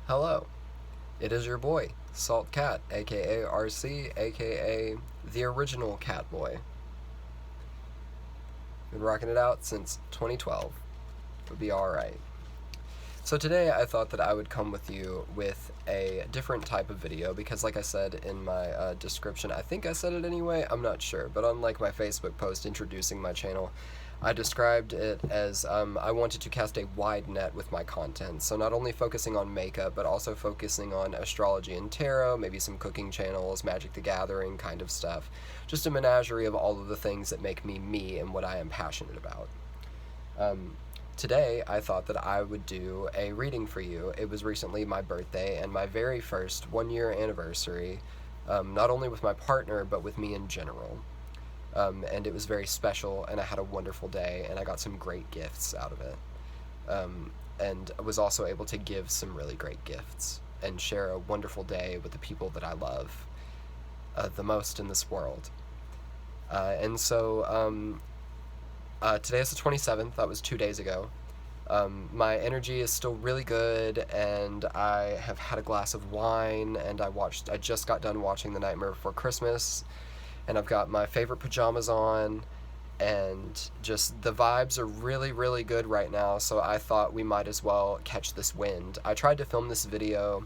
Hello, it is your boy, Salt Cat, aka RC, aka the original Cat Boy. Been rocking it out since 2012. It'll be alright. So today I thought that I would come with you with a different type of video because, like I said in my description, I think I said it anyway, I'm not sure, but unlike my Facebook post introducing my channel, I described it as I wanted to cast a wide net with my content, so not only focusing on makeup, but also focusing on astrology and tarot, maybe some cooking channels, Magic the Gathering kind of stuff. Just a menagerie of all of the things that make me me and what I am passionate about. Today, I thought that I would do a reading for you. It was recently my birthday and my very first one-year anniversary, not only with my partner, but with me in general. And it was very special, and I had a wonderful day, and I got some great gifts out of it. And I was also able to give some really great gifts and share a wonderful day with the people that I love the most in this world. And so today is the 27th, that was 2 days ago. My energy is still really good, and I have had a glass of wine, and I just got done watching The Nightmare Before Christmas, and I've got my favorite pajamas on, and just the vibes are really, really good right now, so I thought we might as well catch this wind. I tried to film this video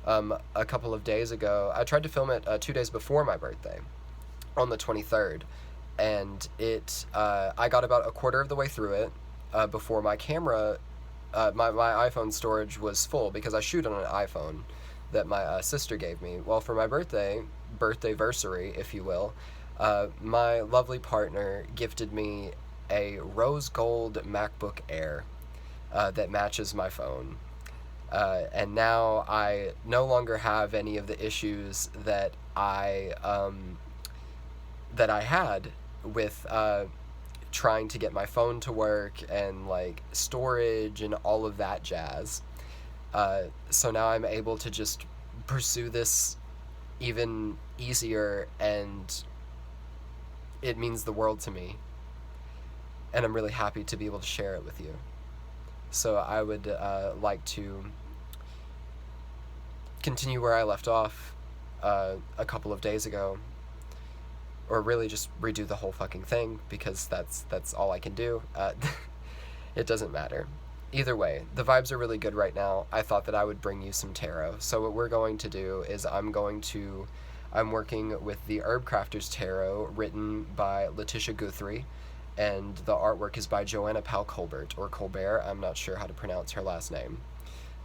a couple of days ago. I tried to film it 2 days before my birthday, on the 23rd, and I got about a quarter of the way through it before my camera, my iPhone storage was full, because I shoot on an iPhone that my sister gave me. Well, for my birthday-versary, if you will, my lovely partner gifted me a rose gold MacBook Air that matches my phone. And now I no longer have any of the issues that I had with trying to get my phone to work and like storage and all of that jazz. So now I'm able to just pursue this even easier, and it means the world to me. And I'm really happy to be able to share it with you. So I would like to continue where I left off a couple of days ago, or really just redo the whole fucking thing, because that's all I can do. It doesn't matter. Either way, the vibes are really good right now. I thought that I would bring you some tarot. So what we're going to do is I'm working with the Herb Crafters Tarot, written by Letitia Guthrie, and the artwork is by Joanna Pal Colbert, or Colbert. I'm not sure how to pronounce her last name.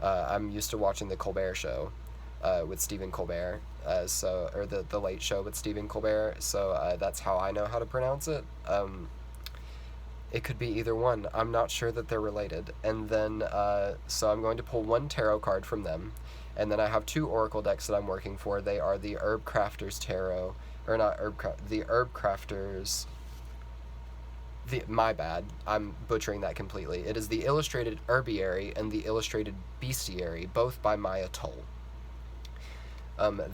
I'm used to watching the Colbert Show with Stephen Colbert, or the Late Show with Stephen Colbert, so that's how I know how to pronounce it. It could be either one. I'm not sure that they're related. And then, so I'm going to pull one tarot card from them. And then I have two oracle decks that I'm working for. They are the Herb Crafters Tarot, or not the Herb Crafters, my bad, I'm butchering that completely. It is the Illustrated Herbiary and the Illustrated Bestiary, both by Maya Toll.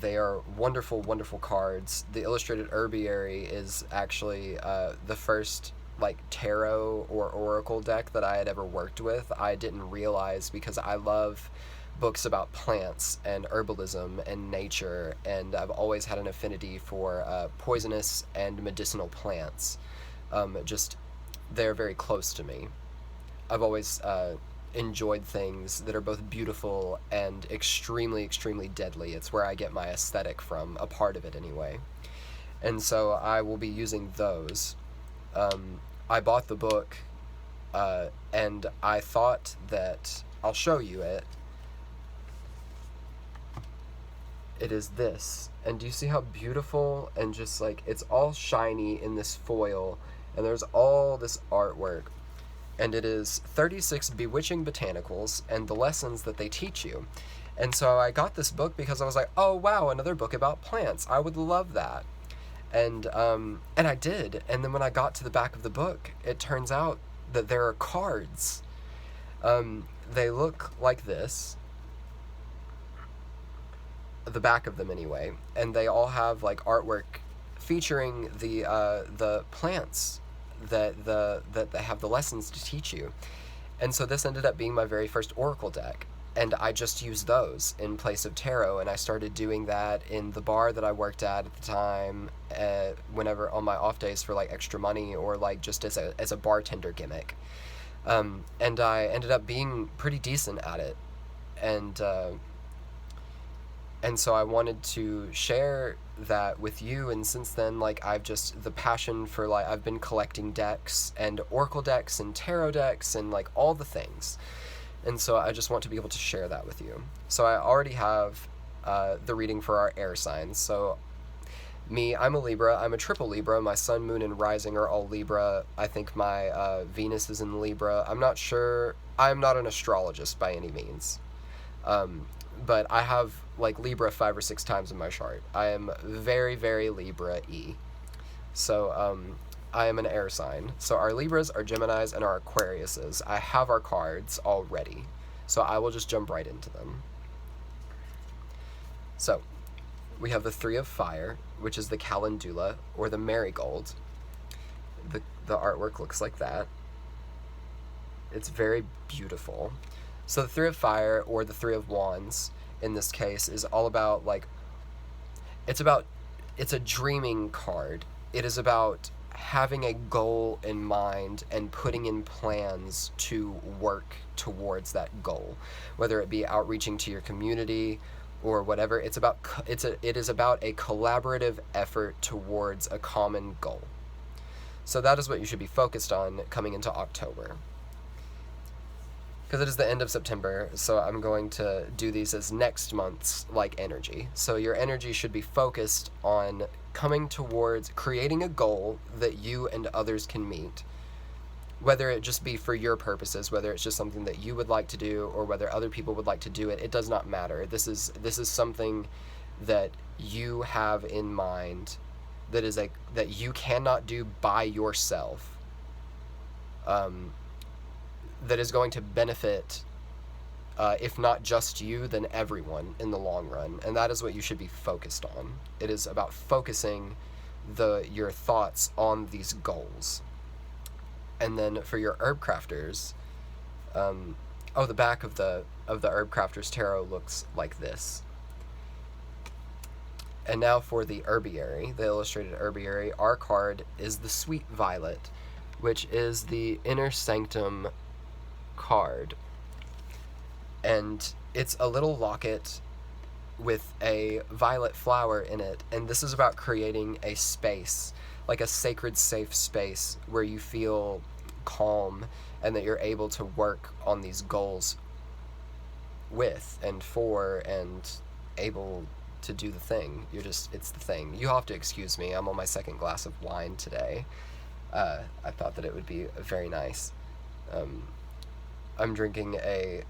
They are wonderful, wonderful cards. The Illustrated Herbiary is actually the first tarot or oracle deck that I had ever worked with. I didn't realize, because I love books about plants and herbalism and nature, and I've always had an affinity for poisonous and medicinal plants. They're very close to me. I've always enjoyed things that are both beautiful and extremely, extremely deadly. It's where I get my aesthetic from, a part of it anyway. And so I will be using those. I bought the book, and I thought that I'll show you it. It is this, and do you see how beautiful, and just it's all shiny in this foil, and there's all this artwork, and it is 36 bewitching botanicals and the lessons that they teach you. And so I got this book because I was like, oh wow, another book about plants, I would love that. And I did, and then when I got to the back of the book, it turns out that there are cards. They look like this, the back of them anyway, and they all have artwork featuring the plants that they have the lessons to teach you. And so this ended up being my very first oracle deck. and I just used those in place of tarot, and I started doing that in the bar that I worked at the time, whenever on my off days for like extra money, or like just as a bartender gimmick. And I ended up being pretty decent at it, and so I wanted to share that with you. And since then, like, I've just, the passion for, like, I've been collecting decks and oracle decks and tarot decks and like all the things. And so I just want to be able to share that with you. So I already have the reading for our air signs. So me, I'm a Libra. I'm a triple Libra. My sun, moon, and rising are all Libra. I think my Venus is in Libra. I'm not sure. I'm not an astrologist by any means. But I have like Libra 5 or 6 times in my chart. I am very, very Libra-y. So I am an air sign. So our Libras, our Geminis, and our Aquariuses. I have our cards already. So I will just jump right into them. So we have the 3 of Fire, which is the Calendula, or the Marigold. The artwork looks like that. It's very beautiful. So the 3 of Fire, or the 3 of Wands, in this case, is all about, like, it's a dreaming card. It is about having a goal in mind and putting in plans to work towards that goal, whether it be outreaching to your community or whatever. It is about a collaborative effort towards a common goal. So that is what you should be focused on coming into October. Because it is the end of September, so I'm going to do these as next month's, like, energy. So your energy should be focused on coming towards creating a goal that you and others can meet. Whether it just be for your purposes, whether it's just something that you would like to do, or whether other people would like to do it, it does not matter. This is something that you have in mind that you cannot do by yourself. That is going to benefit, if not just you, then everyone in the long run. And that is what you should be focused on. It is about focusing your thoughts on these goals. And then for your herb crafters, the back of the herb crafters tarot looks like this. And now for the herbiary, the illustrated herbiary, our card is the Sweet Violet, which is the Inner Sanctum card. And it's a little locket with a violet flower in it, and this is about creating a space, like a sacred, safe space where you feel calm and that you're able to work on these goals with and for, and able to do the thing. It's the thing. You have to excuse me, I'm on my second glass of wine today. I thought that it would be very nice. I'm drinking a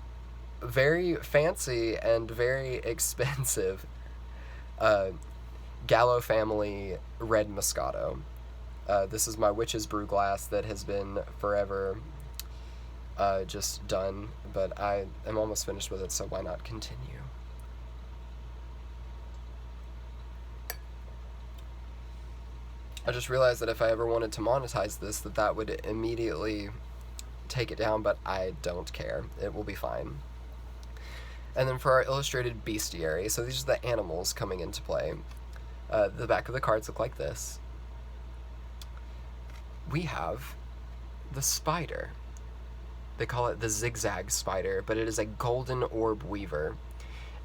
very fancy and very expensive Gallo family red Moscato. This is my witch's brew glass that has been forever just done, but I am almost finished with it, so why not continue? I just realized that if I ever wanted to monetize this, that would immediately take it down, but I don't care. It will be fine. And then for our illustrated bestiary, so these are the animals coming into play. The back of the cards look like this. We have the spider. They call it the zigzag spider, but it is a golden orb weaver.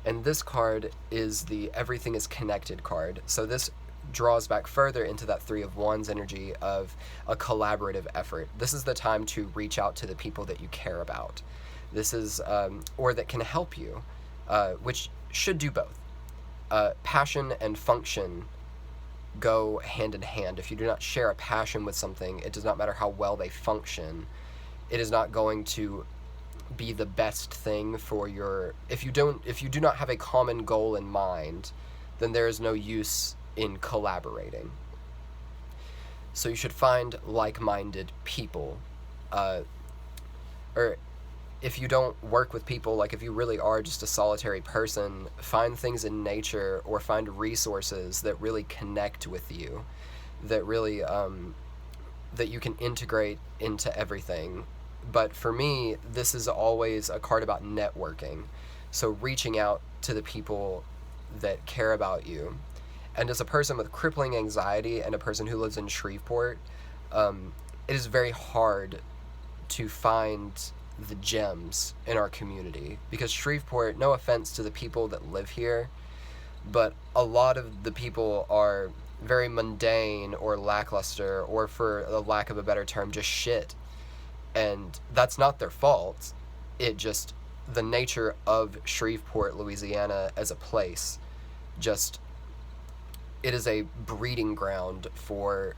And this card is the everything is connected card. So this draws back further into that 3 of Wands energy of a collaborative effort. This is the time to reach out to the people that you care about. This is, or that can help you, which should do both. Passion and function go hand in hand. If you do not share a passion with something, it does not matter how well they function. It is not going to be the best thing for your, if you do not have a common goal in mind, then there is no use in collaborating. So you should find like-minded people, or if you don't work with people, like if you really are just a solitary person, find things in nature or find resources that really connect with you, that you can integrate into everything. But for me, this is always a card about networking. So reaching out to the people that care about you. And as a person with crippling anxiety and a person who lives in Shreveport, it is very hard to find the gems in our community, because Shreveport, no offense to the people that live here, but a lot of the people are very mundane or lackluster, or for the lack of a better term, just shit. And that's not their fault. It just, the nature of Shreveport, Louisiana as a place, just, it is a breeding ground for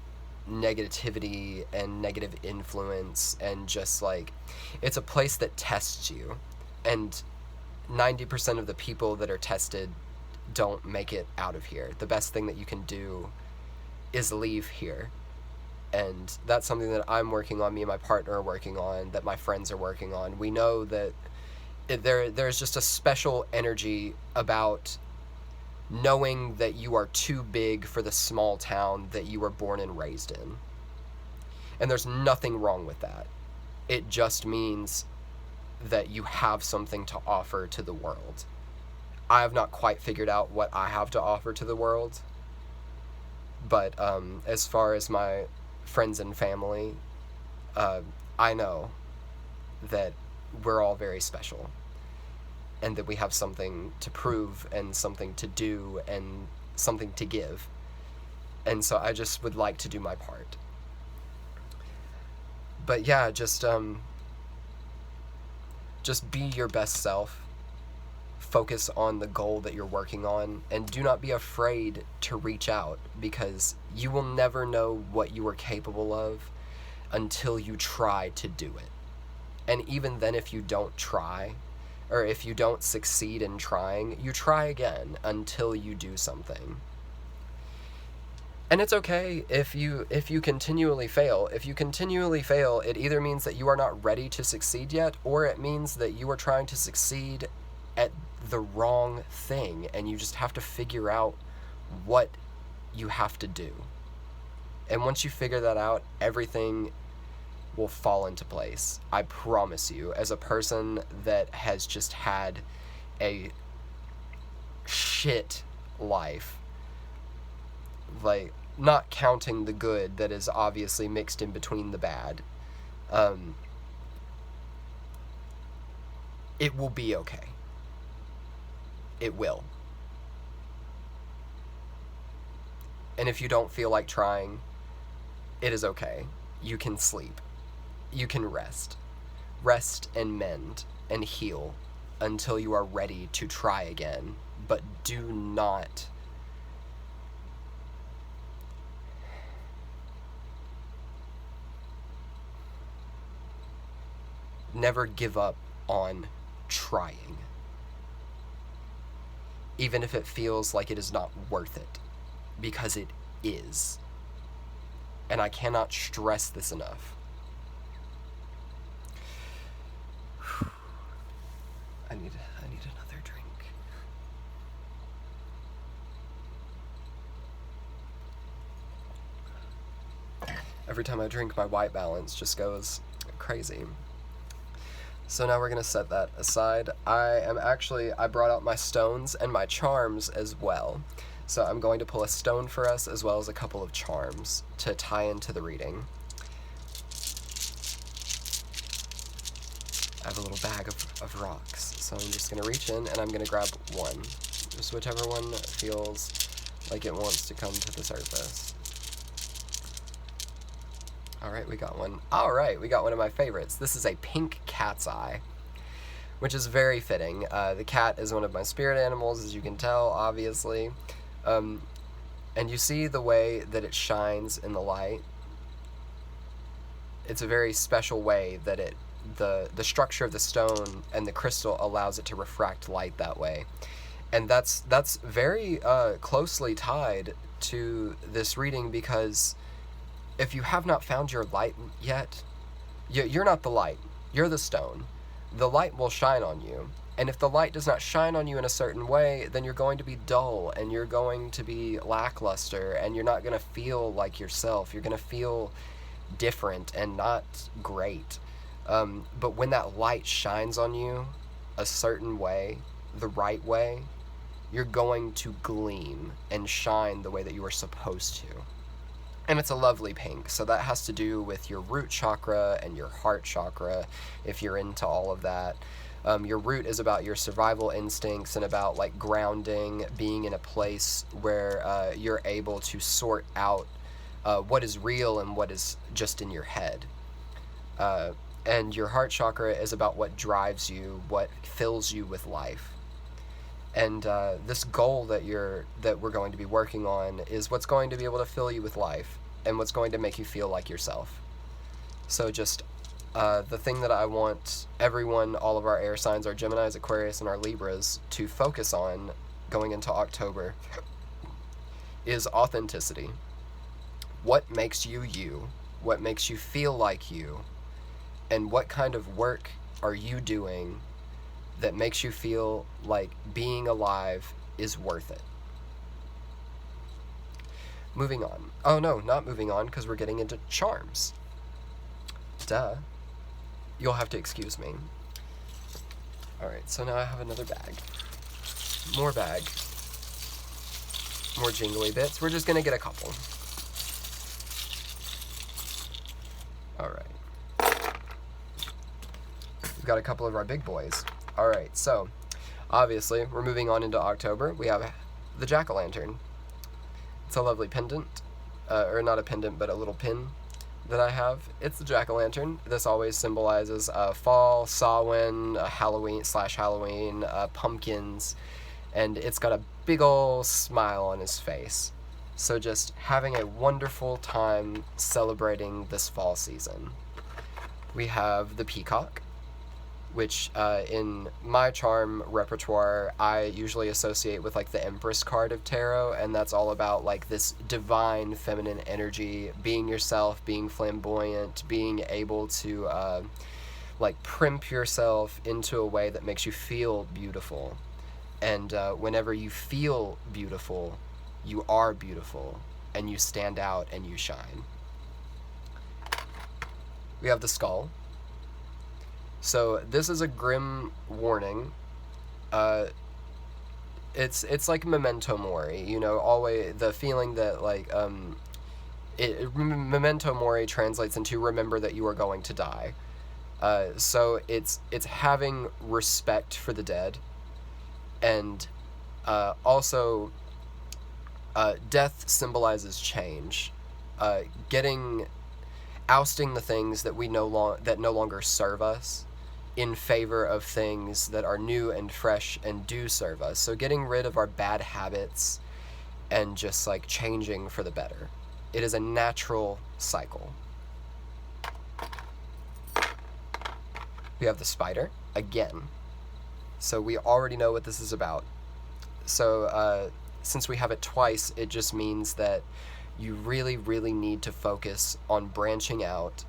negativity and negative influence, and just like, it's a place that tests you, and 90% of the people that are tested don't make it out of here. The best thing that you can do is leave here. And that's something that I'm working on, me and my partner are working on, that my friends are working on. We know that there's just a special energy about knowing that you are too big for the small town that you were born and raised in. And there's nothing wrong with that. It just means that you have something to offer to the world. I have not quite figured out what I have to offer to the world. But as far as my friends and family, I know that we're all very special, and that we have something to prove and something to do and something to give. And so I just would like to do my part. But yeah, just be your best self. Focus on the goal that you're working on, and do not be afraid to reach out, because you will never know what you are capable of until you try to do it. And even then, if you don't try, or if you don't succeed in trying, you try again until you do something. And it's okay if you continually fail. If you continually fail, it either means that you are not ready to succeed yet, or it means that you are trying to succeed at the wrong thing, and you just have to figure out what you have to do. And once you figure that out, everything will fall into place. I promise you, as a person that has just had a shit life, like, not counting the good that is obviously mixed in between the bad, it will be okay. It will. And if you don't feel like trying, it is okay. You can sleep. You can rest. Rest and mend and heal until you are ready to try again. But do not never give up on trying, even if it feels like it is not worth it, because it is. And I cannot stress this enough. I need another drink. Every time I drink, my white balance just goes crazy. So now we're going to set that aside. I brought out my stones and my charms as well. So I'm going to pull a stone for us, as well as a couple of charms to tie into the reading. I have a little bag of rocks, so I'm just going to reach in and I'm going to grab one. Just whichever one feels like it wants to come to the surface. Alright, we got one. Alright, we got one of my favorites. This is a pink cat's eye, which is very fitting. The cat is one of my spirit animals, as you can tell, obviously. And you see the way that it shines in the light. It's a very special way that the structure of the stone and the crystal allows it to refract light that way. And that's very closely tied to this reading, because if you have not found your light yet, you're not the light, you're the stone. The light will shine on you. And if the light does not shine on you in a certain way, then you're going to be dull, and you're going to be lackluster, and you're not going to feel like yourself. You're going to feel different and not great. But when that light shines on you a certain way, the right way, you're going to gleam and shine the way that you are supposed to. And it's a lovely pink, so that has to do with your root chakra and your heart chakra, if you're into all of that. Your root is about your survival instincts and about like grounding, being in a place where you're able to sort out what is real and what is just in your head. And your heart chakra is about what drives you, what fills you with life. And this goal that we're going to be working on is what's going to be able to fill you with life and what's going to make you feel like yourself. So just the thing that I want everyone, all of our air signs, our Geminis, Aquarius, and our Libras, to focus on going into October is authenticity. What makes you you? What makes you feel like you? And what kind of work are you doing that makes you feel like being alive is worth it? Moving on. Oh no, not moving on, because we're getting into charms. Duh. You'll have to excuse me. Alright, so now I have another bag. More bag. More jingly bits. We're just gonna get a couple. Alright. We've got a couple of our big boys. Alright, so obviously we're moving on into October. We have the jack-o'-lantern. It's a lovely pendant, or not a pendant, but a little pin that I have. It's the jack-o'-lantern. This always symbolizes fall, Samhain, Halloween, pumpkins, and it's got a big ol' smile on his face. So just having a wonderful time celebrating this fall season. We have the peacock, which in my charm repertoire I usually associate with like the Empress card of tarot, and that's all about like this divine feminine energy, being yourself, being flamboyant, being able to like primp yourself into a way that makes you feel beautiful. And whenever you feel beautiful, you are beautiful, and you stand out and you shine. We have the skull. So this is a grim warning. It's like memento mori, you know, always the feeling that like memento mori translates into remember that you are going to die. So it's having respect for the dead, and also death symbolizes change, ousting the things that that no longer serve us in favor of things that are new and fresh and do serve us. So getting rid of our bad habits and just like changing for the better. It is a natural cycle. We have the spider again. So we already know what this is about. So since we have it twice, it just means that you really, really need to focus on branching out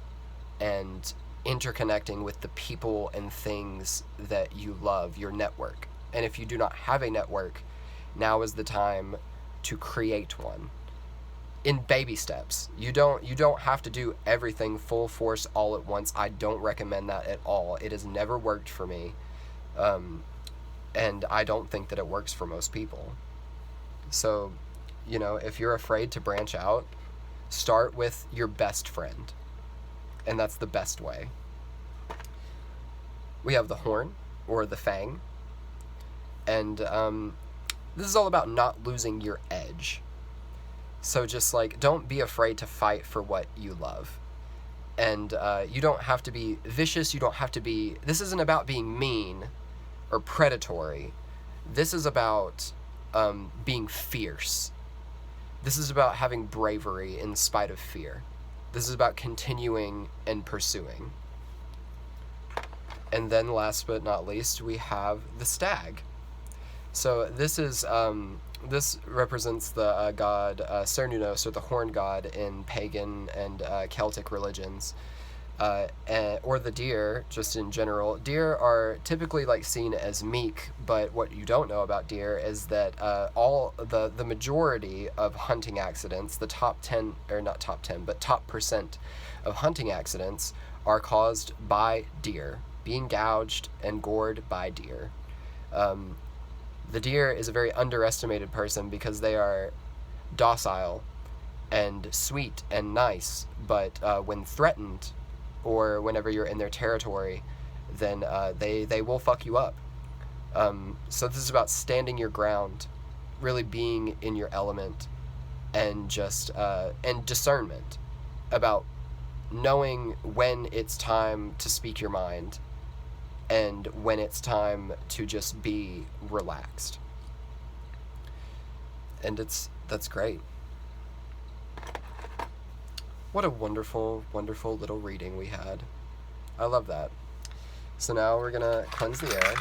and interconnecting with the people and things that you love, your network. And if you do not have a network, now is the time to create one. In baby steps. You don't have to do everything full force all at once. I don't recommend that at all. It has never worked for me. And I don't think that it works for most people. So, you know, if you're afraid to branch out, start with your best friend. And that's the best way. We have the horn, or the fang. And this is all about not losing your edge. So just like, don't be afraid to fight for what you love. And you don't have to be vicious, you don't have to be... This isn't about being mean or predatory. This is about being fierce. This is about having bravery in spite of fear. This is about continuing and pursuing. And then last but not least, we have the stag. So this is this represents the god Cernunnos, or the horn god in pagan and Celtic religions. Or the deer, just in general. Deer are typically like seen as meek, but what you don't know about deer is that all the majority of hunting accidents, the top 10, or not top 10, but top % of hunting accidents are caused by deer, being gouged and gored by deer. The deer is a very underestimated person because they are docile and sweet and nice, but when threatened or whenever you're in their territory, then they will fuck you up. So this is about standing your ground, really being in your element, and just and discernment about knowing when it's time to speak your mind and when it's time to just be relaxed. And that's great. What a wonderful, wonderful little reading we had. I love that. So now we're gonna cleanse the air.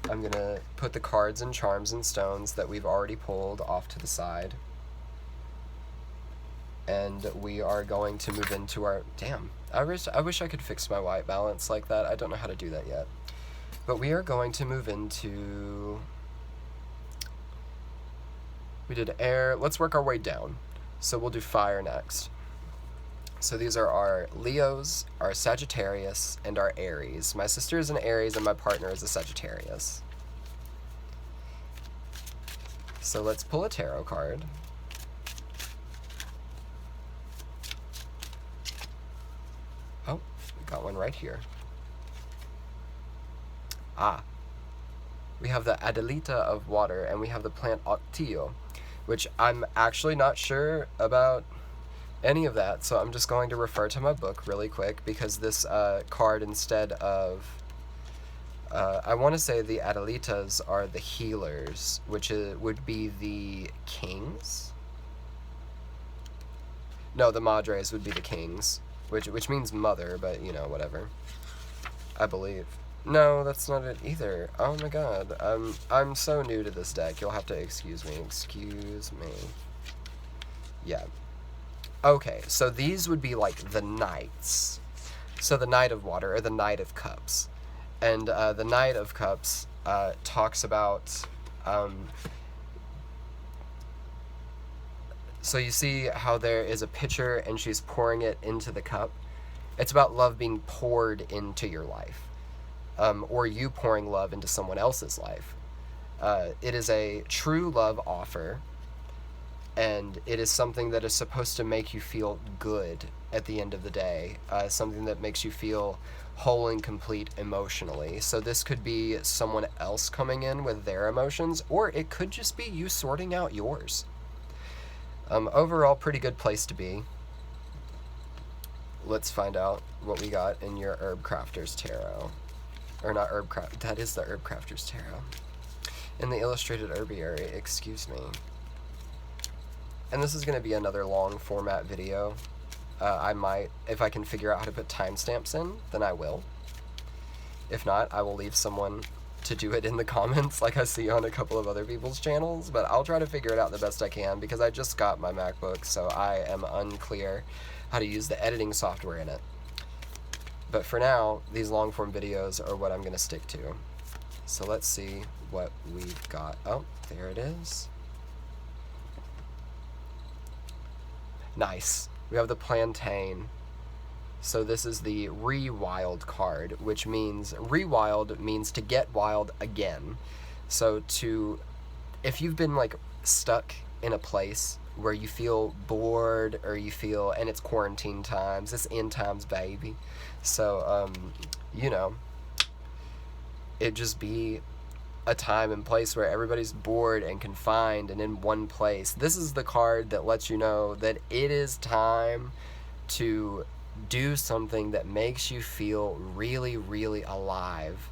I'm gonna put the cards and charms and stones that we've already pulled off to the side. And we are going to move into our... Damn, I wish I could fix my white balance like that. I don't know how to do that yet. But we are going to move into... We did air. Let's work our way down. So we'll do fire next. So these are our Leos, our Sagittarius, and our Aries. My sister is an Aries and my partner is a Sagittarius. So let's pull a tarot card. Oh, we got one right here. We have the Adelita of water, and we have the plant Octillo, which I'm actually not sure about any of that, so I'm just going to refer to my book really quick, because this card, instead of... I want to say the Adelitas are the healers, which would be the kings? No, the Madres would be the kings, which means mother, but, you know, whatever. I believe. No, that's not it either. Oh my god. I'm so new to this deck. You'll have to excuse me. Excuse me. Yeah. Okay, so these would be like the knights. So the Knight of Water, or the Knight of Cups. And the Knight of Cups talks about... So you see how there is a pitcher and she's pouring it into the cup? It's about love being poured into your life. Or you pouring love into someone else's life. It is a true love offer, and it is something that is supposed to make you feel good at the end of the day, something that makes you feel whole and complete emotionally. So this could be someone else coming in with their emotions, or it could just be you sorting out yours. Overall, pretty good place to be. Let's find out what we got in your Herb Crafter's Tarot. Or not Herb Craft, that is the Herb Crafter's Tarot. In the Illustrated Herbiary, excuse me. And this is going to be another long format video. I might, if I can figure out how to put timestamps in, then I will. If not, I will leave someone to do it in the comments like I see on a couple of other people's channels, but I'll try to figure it out the best I can because I just got my MacBook, so I am unclear how to use the editing software in it. But for now, these long form videos are what I'm going to stick to. So let's see what we've got. Oh, there it is. Nice. We have the Plantain. So this is the Rewild card, which means, Rewild means to get wild again. So if you've been like stuck in a place where you feel bored or you feel, and it's quarantine times, it's end times, baby. So, you know, it'd just be a time and place where everybody's bored and confined and in one place. This is the card that lets you know that it is time to do something that makes you feel really, really alive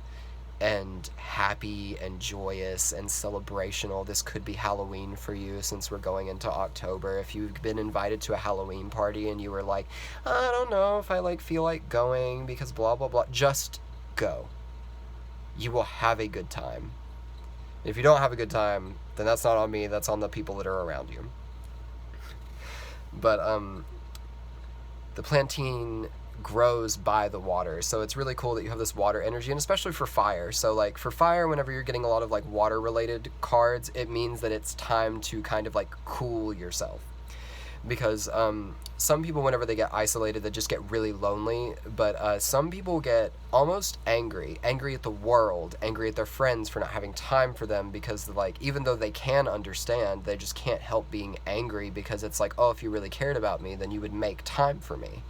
and happy and joyous and celebrational. This could be Halloween for you since we're going into October. If you've been invited to a Halloween party and you were like, I don't know if I feel like going because blah, blah, blah, just go. You will have a good time. If you don't have a good time, then that's not on me, that's on the people that are around you. But, the plantain grows by the water, so it's really cool that you have this water energy, and especially for fire. So like for fire, whenever you're getting a lot of like water related cards, it means that it's time to kind of like cool yourself. because some people, whenever they get isolated, they just get really lonely, but some people get almost angry at the world, angry at their friends for not having time for them, because like, even though they can understand, they just can't help being angry, because it's like, oh, if you really cared about me, then you would make time for me.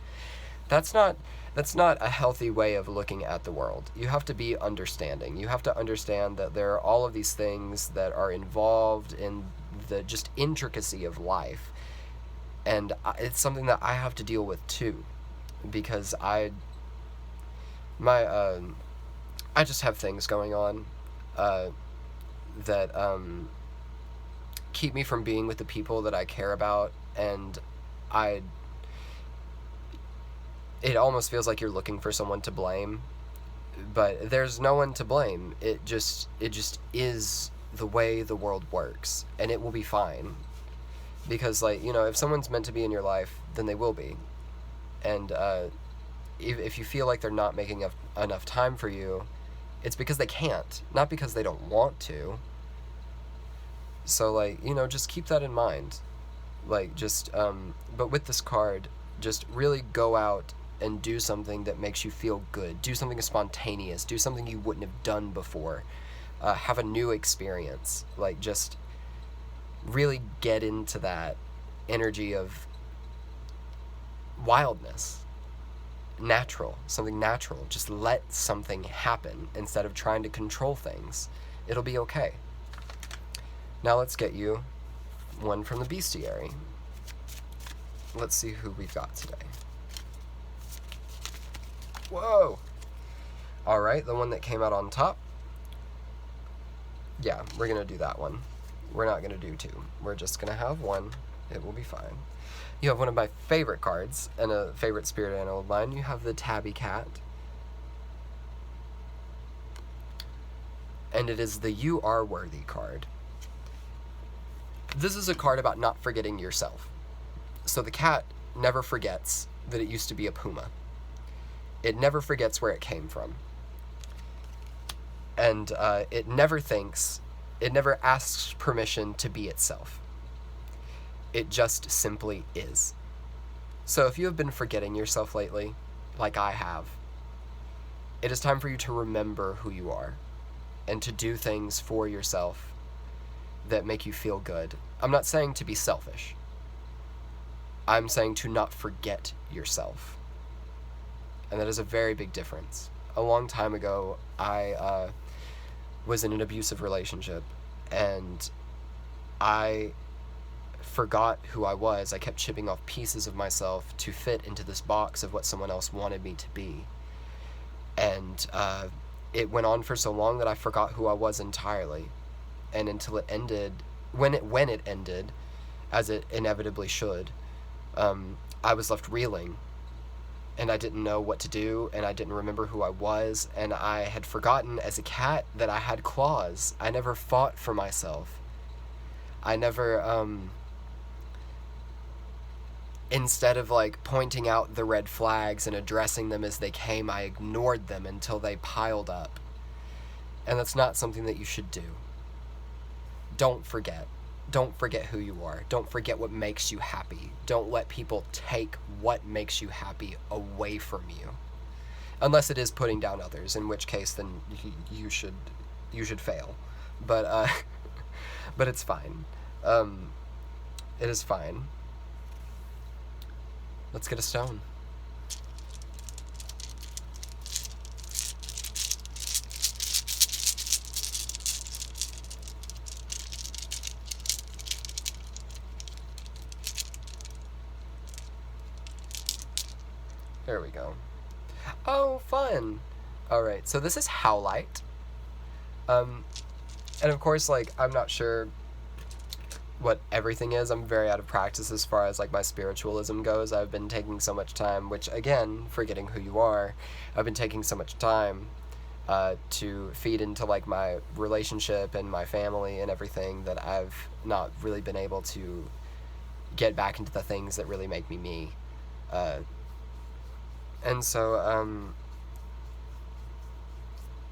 That's not a healthy way of looking at the world. You have to be understanding. You have to understand that there are all of these things that are involved in the just intricacy of life. And it's something that I have to deal with too, because I just have things going on that keep me from being with the people that I care about, and it almost feels like you're looking for someone to blame, but there's no one to blame. It just is the way the world works, and it will be fine. Because, like, you know, if someone's meant to be in your life, then they will be. And if you feel like they're not making enough time for you, it's because they can't, not because they don't want to. So, like, you know, just keep that in mind. Like, just, but with this card, just really go out and do something that makes you feel good. Do something spontaneous. Do something you wouldn't have done before. Have a new experience. Like, just really get into that energy of wildness. Something natural. Just let something happen instead of trying to control things. It'll be okay. Now let's get you one from the bestiary. Let's see who we've got today. Whoa! Alright, the one that came out on top. Yeah, we're gonna do that one. We're not gonna do two. We're just gonna have one. It will be fine. You have one of my favorite cards, and a favorite spirit animal of mine. You have the tabby cat. And it is the You Are Worthy card. This is a card about not forgetting yourself. So the cat never forgets that it used to be a puma. It never forgets where it came from. And it never asks permission to be itself. It just simply is. So if you have been forgetting yourself lately, like I have, it is time for you to remember who you are and to do things for yourself that make you feel good. I'm not saying to be selfish. I'm saying to not forget yourself. And that is a very big difference. A long time ago, I was in an abusive relationship, and I forgot who I was. I kept chipping off pieces of myself to fit into this box of what someone else wanted me to be. And it went on for so long that I forgot who I was entirely. And until it ended, when it ended, as it inevitably should, I was left reeling. And I didn't know what to do, and I didn't remember who I was, and I had forgotten as a cat that I had claws. I never fought for myself. I never, instead of, like, pointing out the red flags and addressing them as they came, I ignored them until they piled up. And that's not something that you should do. Don't forget. Don't forget who you are. Don't forget what makes you happy. Don't let people take what makes you happy away from you. Unless it is putting down others, in which case then you should fail. But but it's fine. It is fine. Let's get a stone. There we go. Oh, fun! Alright, so this is Howlite. And of course, like, I'm not sure what everything is. I'm very out of practice as far as, like, my spiritualism goes. I've been taking so much time, which, again, forgetting who you are, I've been taking so much time to feed into, like, my relationship and my family and everything that I've not really been able to get back into the things that really make me me. And so,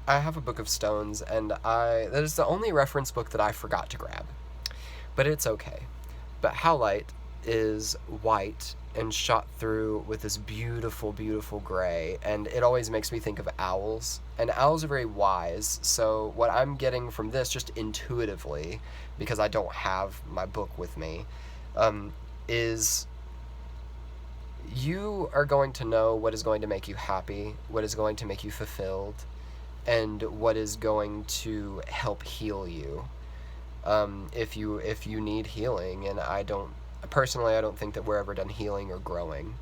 I have a book of stones, and that is the only reference book that I forgot to grab. But it's okay. But Howlite is white and shot through with this beautiful, beautiful gray, and it always makes me think of owls. And owls are very wise, so what I'm getting from this, just intuitively, because I don't have my book with me, is you are going to know what is going to make you happy, what is going to make you fulfilled, and what is going to help heal you. If you need healing, and I don't think that we're ever done healing or growing,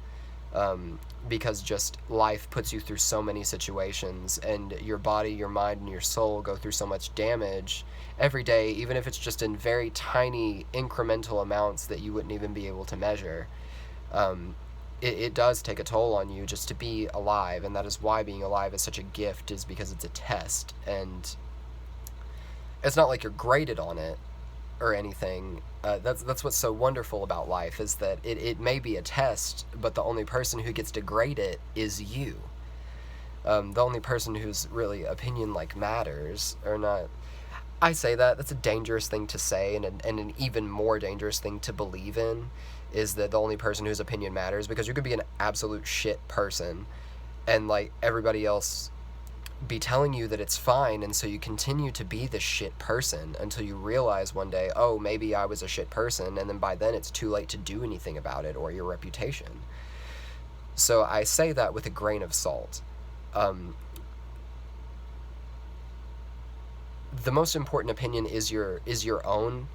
because just life puts you through so many situations, and your body, your mind, and your soul go through so much damage every day, even if it's just in very tiny incremental amounts that you wouldn't even be able to measure. It does take a toll on you just to be alive, and that is why being alive is such a gift, is because it's a test, and it's not like you're graded on it or anything. That's what's so wonderful about life, is that it may be a test, but the only person who gets to grade it is you. The only person whose really opinion matters, or not. I say that's a dangerous thing to say, and an even more dangerous thing to believe in, is that the only person whose opinion matters, because you could be an absolute shit person, and everybody else be telling you that it's fine, and so you continue to be the shit person until you realize one day, oh, maybe I was a shit person, and then by then it's too late to do anything about it, or your reputation. So I say that with a grain of salt. The most important opinion is your own,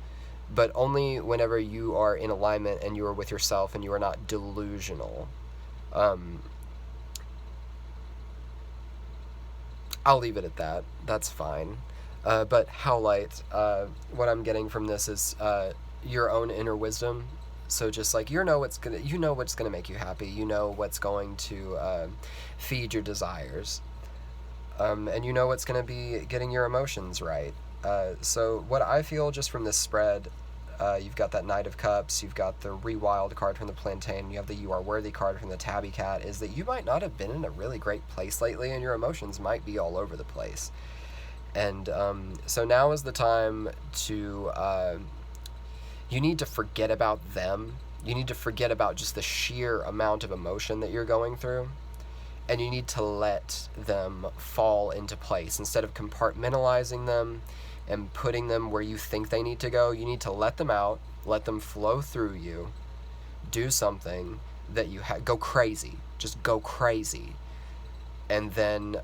but only whenever you are in alignment and you are with yourself and you are not delusional. I'll leave it at that. That's fine. But Howlite, what I'm getting from this is your own inner wisdom. So just you know what's gonna make you happy. You know what's going to feed your desires, and you know what's gonna be getting your emotions right. So what I feel just from this spread, you've got that Knight of Cups, you've got the Rewild card from the Plantain, you have the You Are Worthy card from the Tabby Cat, is that you might not have been in a really great place lately, and your emotions might be all over the place. And so now is the time to, you need to forget about them. You need to forget about just the sheer amount of emotion that you're going through, and you need to let them fall into place. Instead of compartmentalizing them and putting them where you think they need to go, you need to let them out, let them flow through you, do something that you go crazy, just go crazy, and then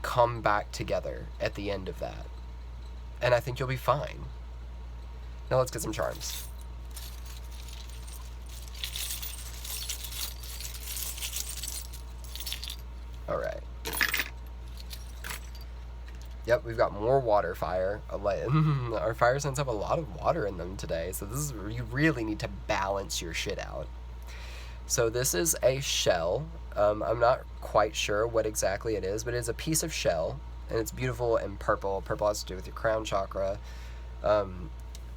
come back together at the end of that. And I think you'll be fine. Now let's get some charms. All right. Yep, we've got more water fire. Our fire signs have a lot of water in them today, so you really need to balance your shit out. So this is a shell. I'm not quite sure what exactly it is, but it is a piece of shell, and it's beautiful and purple. Purple has to do with your crown chakra,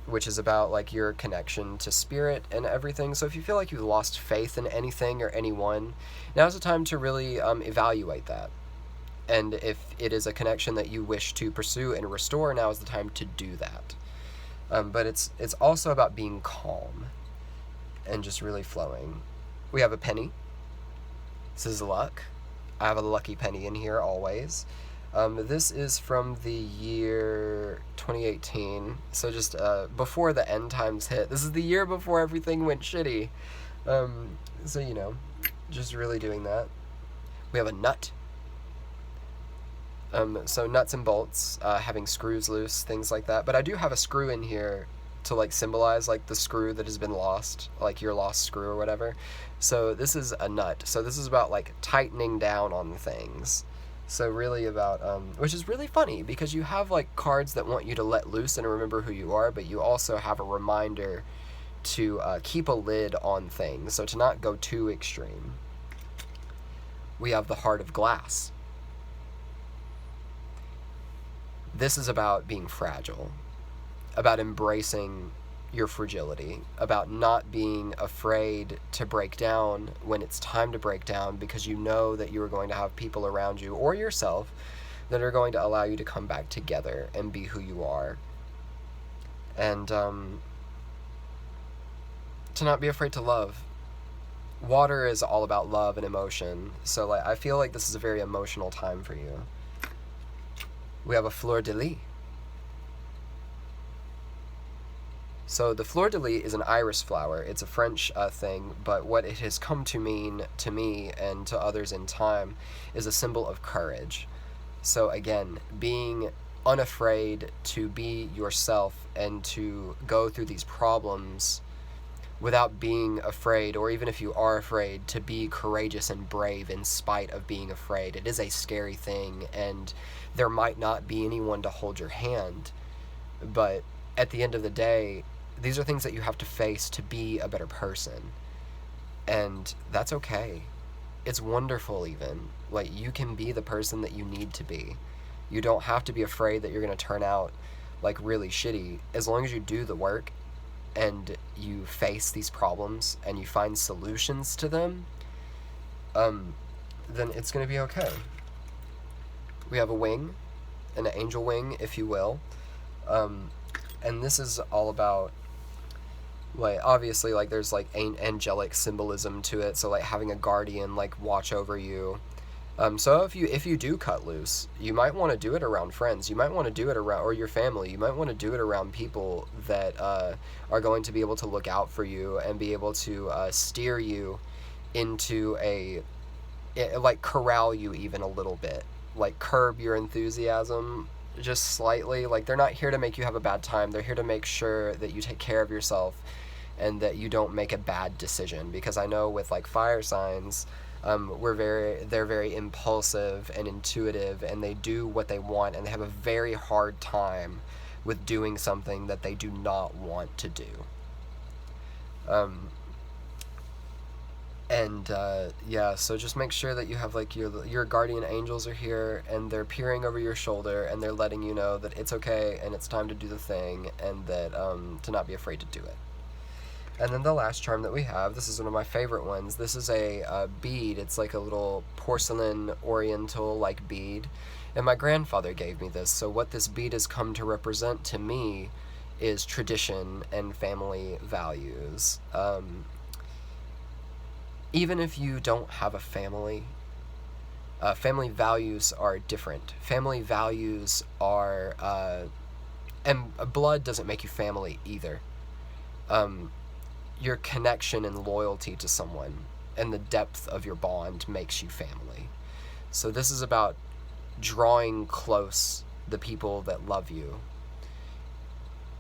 which is about your connection to spirit and everything. So if you feel like you've lost faith in anything or anyone, now's the time to really evaluate that. And if it is a connection that you wish to pursue and restore, now is the time to do that. But it's also about being calm and just really flowing. We have a penny. This is luck. I have a lucky penny in here always. This is from the year 2018, so just before the end times hit. This is the year before everything went shitty. So, just really doing that. We have a nut. So nuts and bolts, having screws loose, things like that. But I do have a screw in here to symbolize the screw that has been lost, your lost screw or whatever. So this is a nut. So this is about tightening down on things. So really about, which is really funny, because you have cards that want you to let loose and remember who you are, but you also have a reminder to keep a lid on things, so to not go too extreme. We have the Heart of Glass. This is about being fragile, about embracing your fragility, about not being afraid to break down when it's time to break down, because you know that you are going to have people around you or yourself that are going to allow you to come back together and be who you are. And to not be afraid to love. Water is all about love and emotion, so like I feel like this is a very emotional time for you. We have a fleur de lis. So the fleur de lis is an iris flower. It's a French thing, but what it has come to mean to me and to others in time is a symbol of courage. So again, being unafraid to be yourself and to go through these problems without being afraid, or even if you are afraid, to be courageous and brave in spite of being afraid. It is a scary thing, and there might not be anyone to hold your hand, but at the end of the day, these are things that you have to face to be a better person, and that's okay. It's wonderful even. Like, you can be the person that you need to be. You don't have to be afraid that you're going to turn out, like, really shitty. As long as you do the work, and you face these problems, and you find solutions to them, then it's going to be okay. We have a wing, an angel wing, if you will, and this is all about, like, obviously, like, there's, like, angelic symbolism to it, so, like, having a guardian, like, watch over you. So if you do cut loose, you might want to do it around friends. You might want to do it around, or your family. You might want to do it around people that are going to be able to look out for you and be able to steer you into like, corral you even a little bit. Like, curb your enthusiasm just slightly. Like, they're not here to make you have a bad time. They're here to make sure that you take care of yourself and that you don't make a bad decision. Because I know with, like, fire signs, they're very impulsive and intuitive, and they do what they want, and they have a very hard time with doing something that they do not want to do. Yeah, so just make sure that you have, like, your guardian angels are here, and they're peering over your shoulder, and they're letting you know that it's okay, and it's time to do the thing, and that, to not be afraid to do it. And then the last charm that we have, this is one of my favorite ones. This is a bead. It's like a little porcelain oriental-like bead. And my grandfather gave me this. So what this bead has come to represent to me is tradition and family values. Even if you don't have a family, family values are different. Family values are... and blood doesn't make you family either. Your connection and loyalty to someone and the depth of your bond makes you family. So this is about drawing close the people that love you,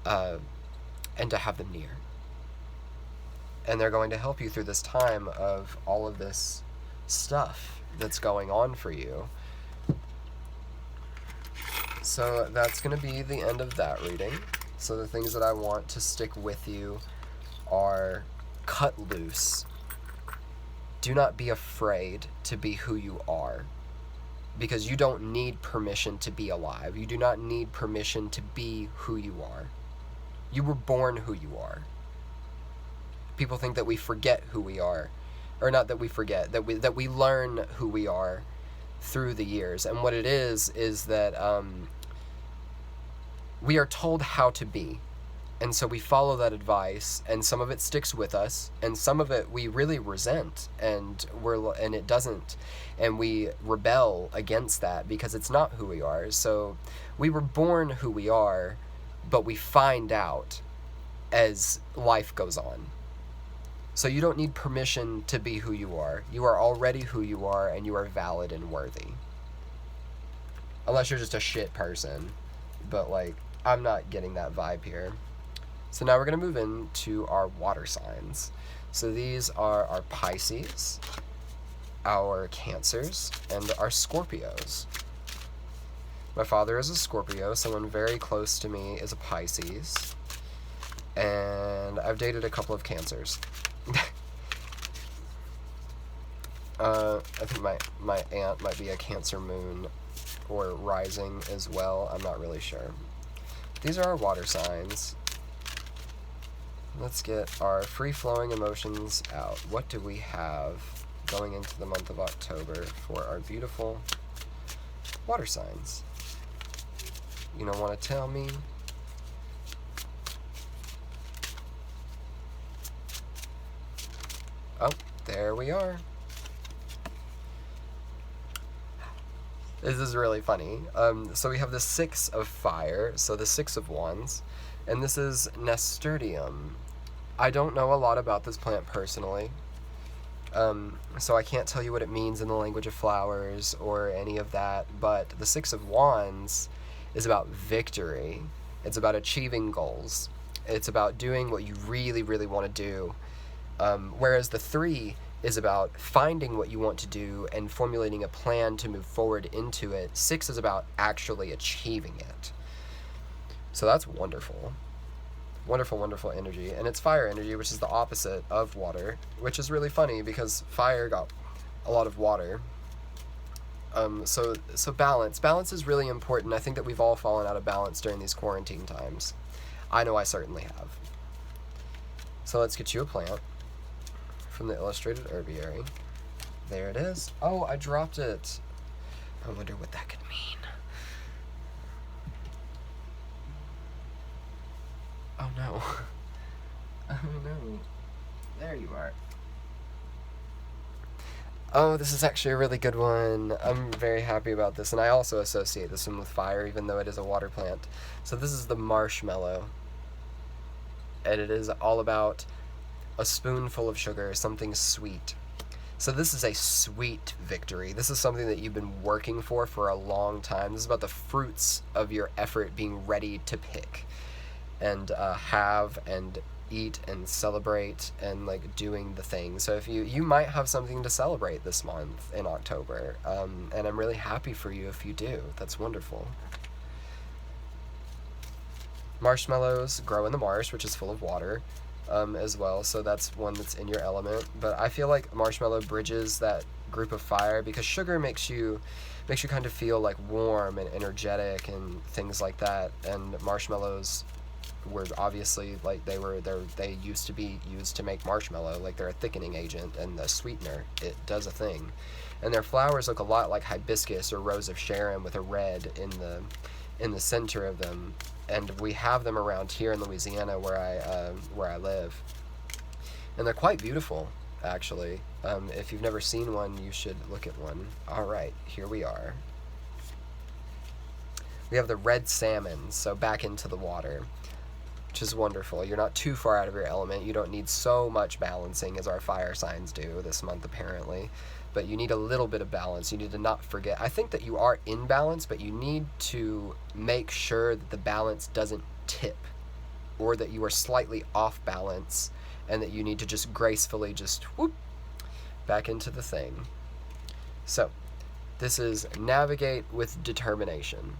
and to have them near. And they're going to help you through this time of all of this stuff that's going on for you. So that's going to be the end of that reading. So the things that I want to stick with you are: cut loose. Do not be afraid to be who you are, because you don't need permission to be alive. You do not need permission to be who you are. You were born who you are. People think that we forget who we are, or not that we forget, that we learn who we are through the years. And what it is that we are told how to be. And so we follow that advice, and some of it sticks with us, and some of it we really resent, and it doesn't, and we rebel against that because it's not who we are. So we were born who we are, but we find out as life goes on. So you don't need permission to be who you are. You are already who you are, and you are valid and worthy. Unless you're just a shit person, but, like, I'm not getting that vibe here. So now we're going to move into our water signs. So these are our Pisces, our Cancers, and our Scorpios. My father is a Scorpio. Someone very close to me is a Pisces. And I've dated a couple of Cancers. I think my aunt might be a Cancer moon or rising as well. I'm not really sure. These are our water signs. Let's get our free-flowing emotions out. What do we have going into the month of October for our beautiful water signs? You don't want to tell me? Oh, there we are. This is really funny. So we have the 6 of fire, so the 6 of wands, and this is nasturtium. I don't know a lot about this plant personally, so I can't tell you what it means in the language of flowers or any of that, but the 6 of wands is about victory. It's about achieving goals. It's about doing what you really, really want to do. Whereas the 3 is about finding what you want to do and formulating a plan to move forward into it. 6 is about actually achieving it. So that's wonderful. Wonderful, wonderful energy. And it's fire energy, which is the opposite of water, which is really funny because fire got a lot of water. So balance. Balance is really important. I think that we've all fallen out of balance during these quarantine times. I know I certainly have. So let's get you a plant from the Illustrated Herbiary. There it is. Oh, I dropped it. I wonder what that could mean. Oh no. Oh no. There you are. Oh, this is actually a really good one. I'm very happy about this, and I also associate this one with fire, even though it is a water plant. So this is the marshmallow, and it is all about a spoonful of sugar, something sweet. So this is a sweet victory. This is something that you've been working for a long time. This is about the fruits of your effort being ready to pick and have and eat and celebrate and like doing the thing. So if you might have something to celebrate this month in October, and I'm really happy for you if you do. That's wonderful. Marshmallows grow in the marsh, which is full of water, as well, so that's one that's in your element. But I feel like marshmallow bridges that group of fire because sugar makes you kind of feel like warm and energetic and things like that, and marshmallows were obviously like they used to be used to make marshmallow, like they're a thickening agent and a sweetener. It does a thing. And their flowers look a lot like hibiscus or rose of Sharon with a red in the center of them, and we have them around here in Louisiana where I live, and they're quite beautiful actually. If you've never seen one, you should look at one. All right, here we are. We have the red salmon, so back into the water, which is wonderful. You're not too far out of your element. You don't need so much balancing as our fire signs do this month, apparently. But you need a little bit of balance. You need to not forget. I think that you are in balance, but you need to make sure that the balance doesn't tip, or that you are slightly off balance, and that you need to just gracefully just whoop back into the thing. So, this is navigate with determination.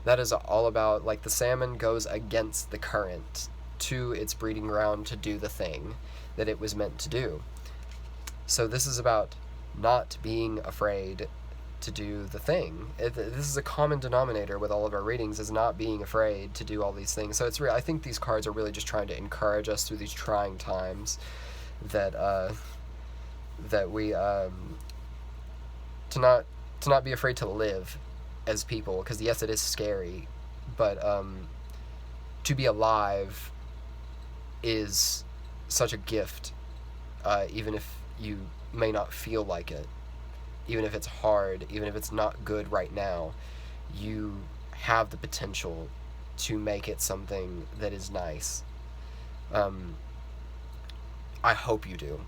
That is all about, like, the salmon goes against the current to its breeding ground to do the thing that it was meant to do. So this is about not being afraid to do the thing. This is a common denominator with all of our readings, is not being afraid to do all these things. So it's I think these cards are really just trying to encourage us through these trying times that we to not be afraid to live as people, because yes, it is scary, but to be alive is such a gift, even if you may not feel like it, even if it's hard, even if it's not good right now, you have the potential to make it something that is nice. I hope you do,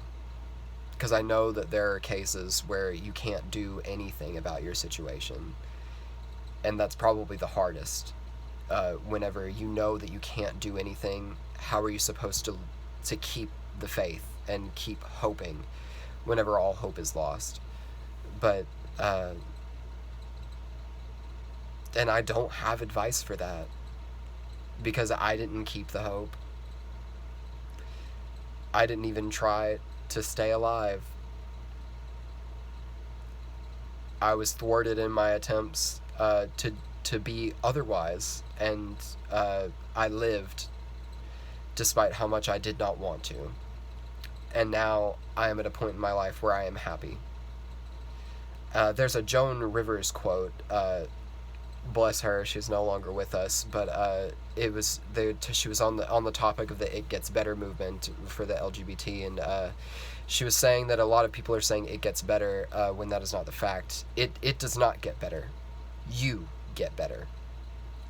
because I know that there are cases where you can't do anything about your situation, and that's probably the hardest. Whenever you know that you can't do anything, how are you supposed to keep the faith and keep hoping whenever all hope is lost? But and I don't have advice for that, because I didn't keep the hope. I didn't even try to stay alive. I was thwarted in my attempts to be otherwise, and I lived despite how much I did not want to. And now I am at a point in my life where I am happy. There's a Joan Rivers quote bless her, she's no longer with us, but she was on the topic of the It Gets Better movement for the LGBT, and she was saying that a lot of people are saying it gets better when that is not the fact. It does not get better. You get better.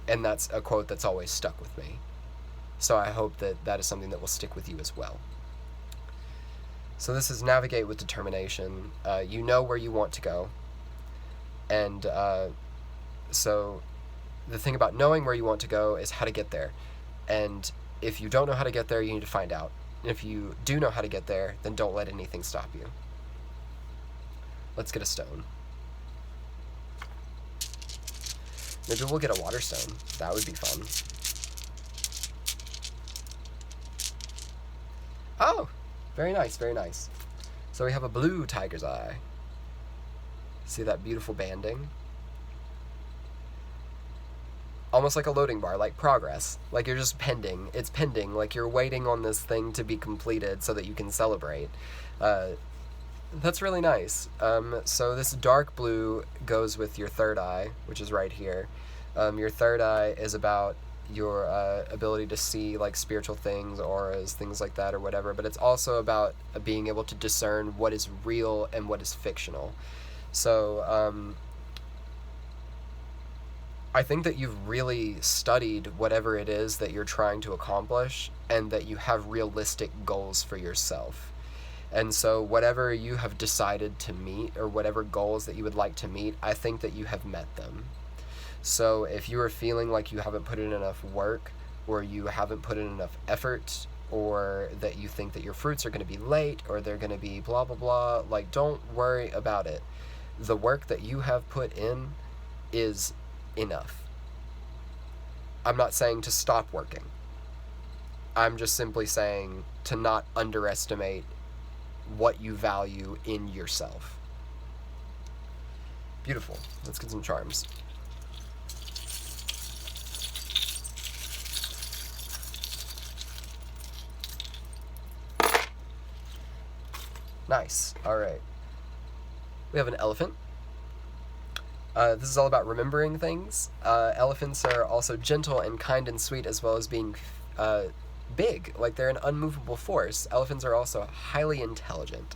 And that's a quote that's always stuck with me. So I hope that that is something that will stick with you as well. So this is navigate with determination. You know where you want to go. And so the thing about knowing where you want to go is how to get there. And if you don't know how to get there, you need to find out. And if you do know how to get there, then don't let anything stop you. Let's get a stone. Maybe we'll get a water stone. That would be fun. Oh, very nice, very nice. So we have a blue tiger's eye. See that beautiful banding? Almost like a loading bar, like progress. Like you're just pending. It's pending, like you're waiting on this thing to be completed so that you can celebrate. That's really nice. So this dark blue goes with your third eye, which is right here. Your third eye is about your ability to see like spiritual things, auras, things like that or whatever, but it's also about being able to discern what is real and what is fictional. So I think that you've really studied whatever it is that you're trying to accomplish and that you have realistic goals for yourself. And so whatever you have decided to meet or whatever goals that you would like to meet, I think that you have met them. So if you are feeling like you haven't put in enough work or you haven't put in enough effort or that you think that your fruits are going to be late or they're going to be blah, blah, blah, like don't worry about it. The work that you have put in is enough. I'm not saying to stop working. I'm just simply saying to not underestimate what you value in yourself. Beautiful. Let's get some charms. Nice. All right. We have an elephant. This is all about remembering things. Elephants are also gentle and kind and sweet, as well as being big, like they're an unmovable force. Elephants are also highly intelligent.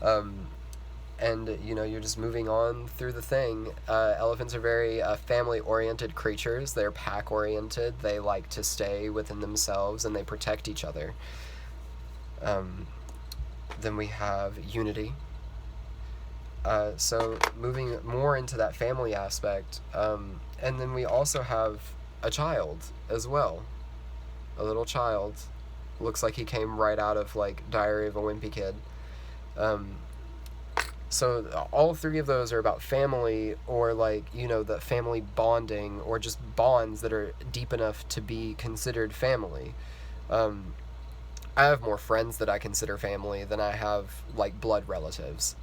And, you know, you're just moving on through the thing. Elephants are very family-oriented creatures. They're pack-oriented. They like to stay within themselves, and they protect each other. Then we have unity. So moving more into that family aspect, and then we also have a child as well. A little child. Looks like he came right out of, like, Diary of a Wimpy Kid. So all three of those are about family or, like, you know, the family bonding or just bonds that are deep enough to be considered family. I have more friends that I consider family than I have, like, blood relatives.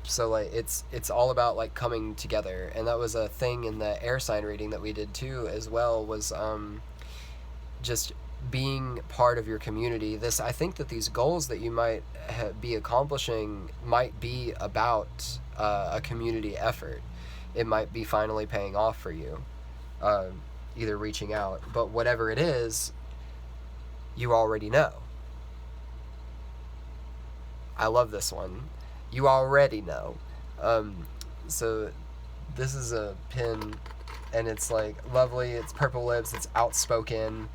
So like it's all about like coming together, and that was a thing in the air sign reading that we did too as well, was just being part of your community. I think that these goals that you might be accomplishing might be about a community effort. It might be finally paying off for you, either reaching out, but whatever it is, you already know. I love this one. You already know. So this is a pin, and it's like lovely, it's purple lips, it's outspoken,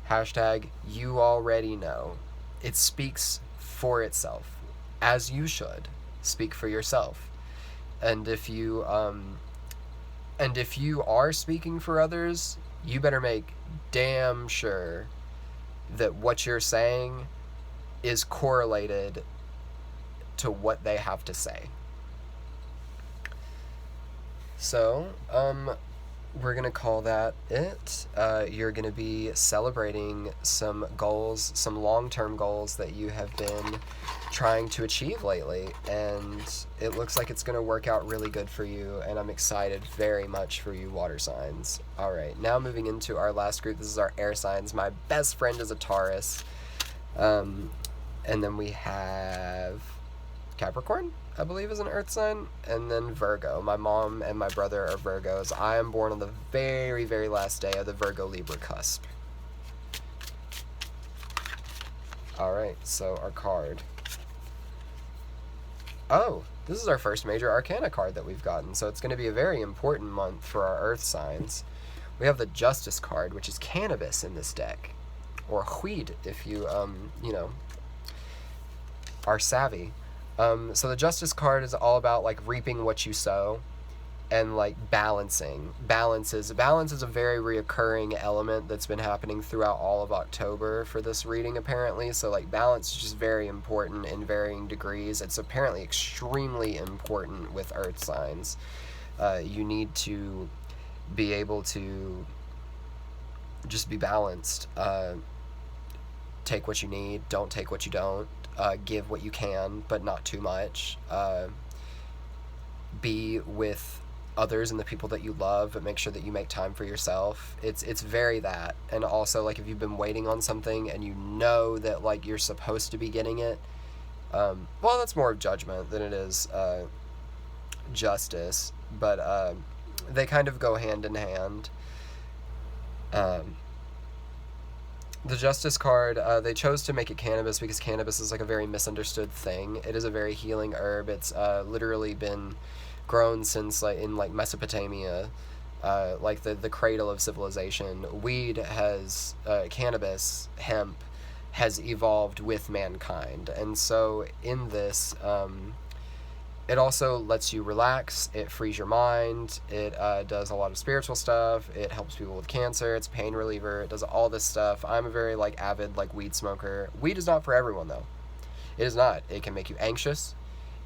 hashtag you already know. It speaks for itself, as you should speak for yourself. And if you are speaking for others, you better make damn sure that what you're saying is correlated to what they have to say. So, we're going to call that it. You're going to be celebrating some goals, some long-term goals that you have been trying to achieve lately, and it looks like it's going to work out really good for you, and I'm excited very much for you water signs. Alright, now moving into our last group. This is our air signs. My best friend is a Taurus. And then we have Capricorn? I believe, is an earth sign, and then Virgo. My mom and my brother are Virgos. I am born on the very, very last day of the Virgo-Libra cusp. Alright, so our card. Oh, this is our first major arcana card that we've gotten, so it's going to be a very important month for our earth signs. We have the Justice card, which is cannabis in this deck. Or weed, if you, are savvy. So the Justice card is all about, like, reaping what you sow and, like, balancing. Balance is a very reoccurring element that's been happening throughout all of October for this reading, apparently. So, like, balance is just very important in varying degrees. It's apparently extremely important with earth signs. You need to be able to just be balanced. Take what you need, don't take what you don't. Give what you can, but not too much. Be with others and the people that you love, but make sure that you make time for yourself. It's very that. And also, like, if you've been waiting on something and you know that, like, you're supposed to be getting it, well, that's more of judgment than it is justice, but they kind of go hand in hand. The Justice card, they chose to make it cannabis because cannabis is, like, a very misunderstood thing. It is a very healing herb. It's literally been grown since, like, in, like, Mesopotamia, like the cradle of civilization. Weed has, cannabis, hemp, has evolved with mankind. And so in this, it also lets you relax, it frees your mind, it does a lot of spiritual stuff, it helps people with cancer, it's a pain reliever, it does all this stuff. I'm a very, like, avid, like, weed smoker. Weed is not for everyone, though. It is not. It can make you anxious.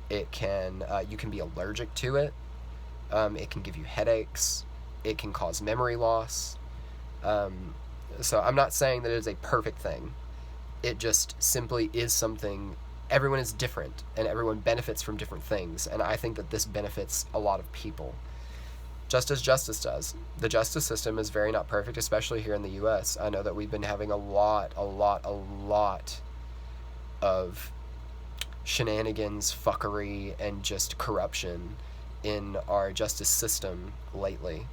It can, you can be allergic to it. It can give you headaches. It can cause memory loss. So I'm not saying that it is a perfect thing. It just simply is something. Everyone is different, and everyone benefits from different things, and I think that this benefits a lot of people, just as justice does. The justice system is very not perfect, especially here in the U.S. I know that we've been having a lot of shenanigans, fuckery, and just corruption in our justice system lately.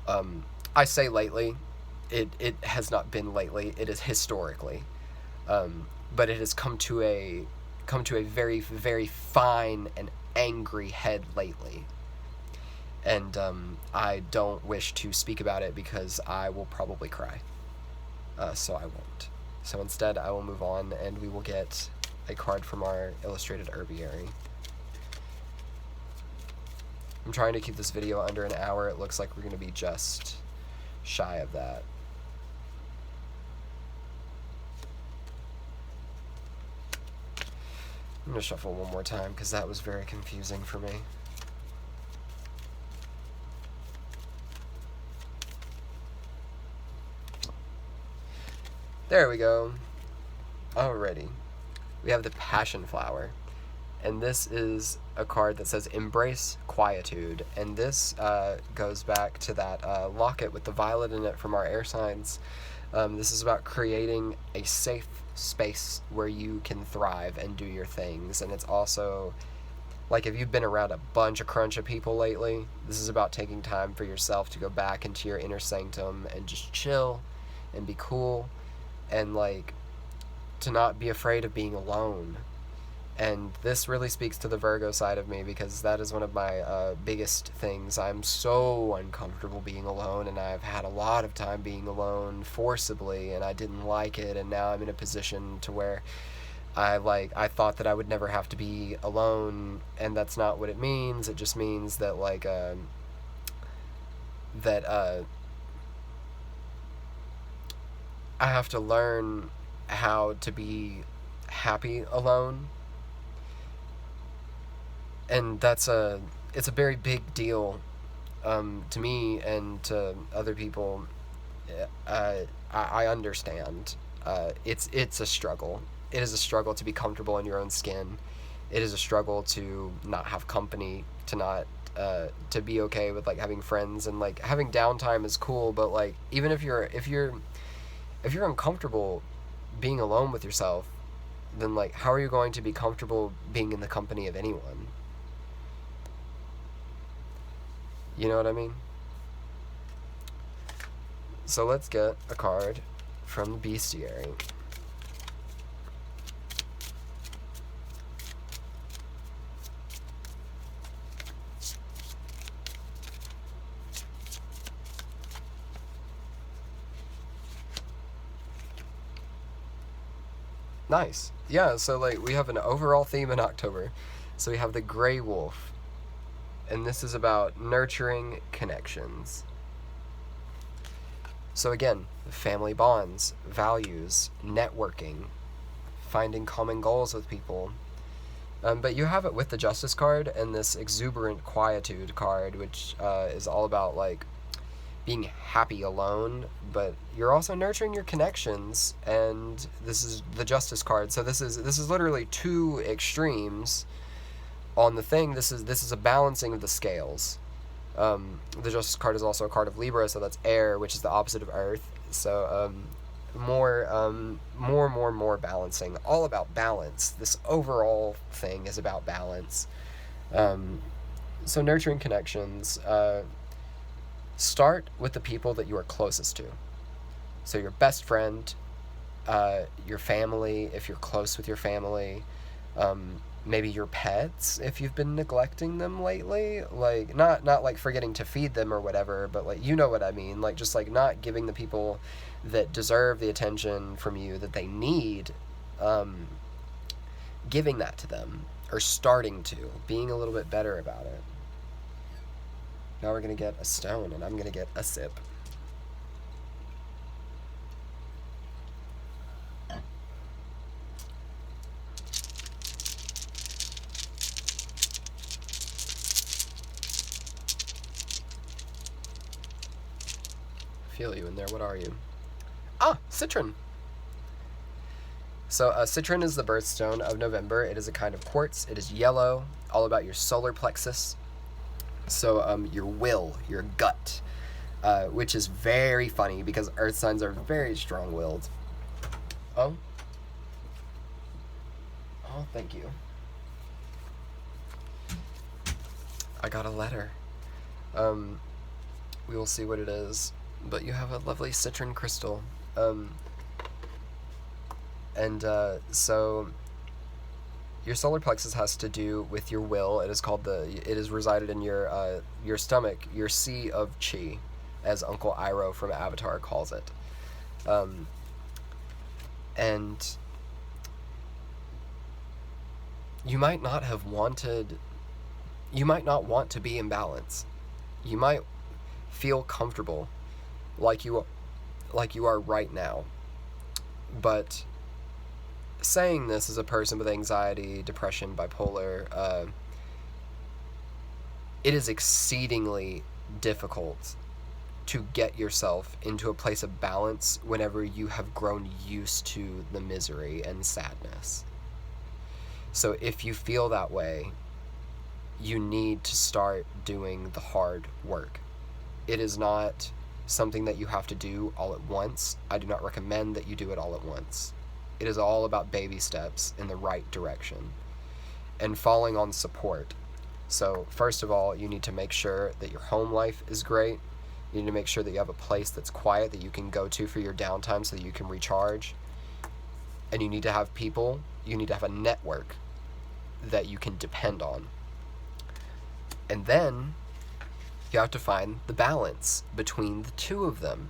I say lately. It has not been lately. It is historically. But it has come to a very, very fine and angry head lately. And I don't wish to speak about it because I will probably cry. So I won't. So instead, I will move on, and we will get a card from our illustrated herbiary. I'm trying to keep this video under an hour. It looks like we're going to be just shy of that. I'm going to shuffle one more time because that was very confusing for me. There we go. Alrighty. We have the Passion Flower. And this is a card that says Embrace Quietude. And this goes back to that locket with the violet in it from our air signs. This is about creating a safe space where you can thrive and do your things. And it's also, like, if you've been around a bunch of crunch of people lately, this is about taking time for yourself to go back into your inner sanctum and just chill and be cool and, like, to not be afraid of being alone. And this really speaks to the Virgo side of me because that is one of my biggest things. I'm so uncomfortable being alone, and I've had a lot of time being alone forcibly, and I didn't like it, and now I'm in a position to where I thought that I would never have to be alone, and that's not what it means. It just means that, like, I have to learn how to be happy alone. And it's a very big deal to me and to other people. I understand. It's a struggle. It is a struggle to be comfortable in your own skin. It is a struggle to not have company, to not to be okay with, like, having friends, and, like, having downtime is cool, but, like, even if you're uncomfortable being alone with yourself, then, like, how are you going to be comfortable being in the company of anyone? You know what I mean? So let's get a card from the bestiary. Nice. Yeah, so, like, we have an overall theme in October. So we have the Gray Wolf, and this is about nurturing connections. So again, family bonds, values, networking, finding common goals with people. But you have it with the Justice card and this exuberant quietude card, which is all about, like, being happy alone, but you're also nurturing your connections, and this is the Justice card. So this is literally two extremes on the thing. This is a balancing of the scales. The Justice card is also a card of Libra, so that's air, which is the opposite of Earth. So more balancing, all about balance. This overall thing is about balance. So nurturing connections. Start with the people that you are closest to. So your best friend, your family, if you're close with your family, maybe your pets, if you've been neglecting them lately. Like, not like forgetting to feed them or whatever, but, like, you know what I mean. Like, just, like, not giving the people that deserve the attention from you that they need, giving that to them, or starting to, being a little bit better about it. Now we're going to get a stone, and I'm going to get a sip. Feel you in there. What are you? Ah, citron. So citron is the birthstone of November. It is a kind of quartz. It is yellow, all about your solar plexus. So your will, your gut, which is very funny because earth signs are very strong-willed. Oh, thank you. I got a letter. We will see what it is, but you have a lovely citron crystal. So your solar plexus has to do with your will. It is resided in your stomach, your sea of chi, as Uncle Iroh from Avatar calls it. And you might not want to be in balance. You might feel comfortable like you are right now. But saying this as a person with anxiety, depression, bipolar, it is exceedingly difficult to get yourself into a place of balance whenever you have grown used to the misery and sadness. So if you feel that way, you need to start doing the hard work. It is not something that you have to do all at once. I do not recommend that you do it all at once. It is all about baby steps in the right direction and falling on support. So first of all, you need to make sure that your home life is great. You need to make sure that you have a place that's quiet that you can go to for your downtime so that you can recharge. And you need to have people, you need to have a network that you can depend on. And then you have to find the balance between the two of them.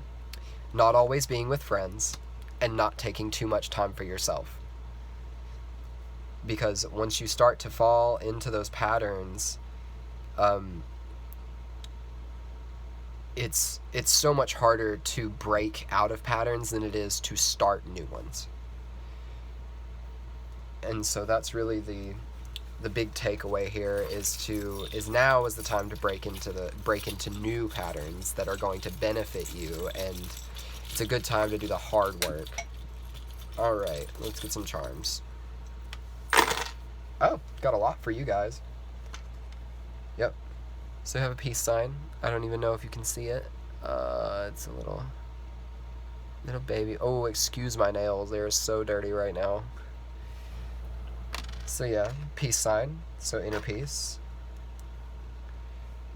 Not always being with friends, and not taking too much time for yourself. Because once you start to fall into those patterns, it's so much harder to break out of patterns than it is to start new ones. And so that's really the big takeaway here is now is the time to break into new patterns that are going to benefit you, and it's a good time to do the hard work. All right, let's get some charms. Oh, got a lot for you guys. Yep. So you have a peace sign. I don't even know if you can see it. It's a little baby. Oh, excuse my nails. They are so dirty right now. So yeah, peace sign, so inner peace.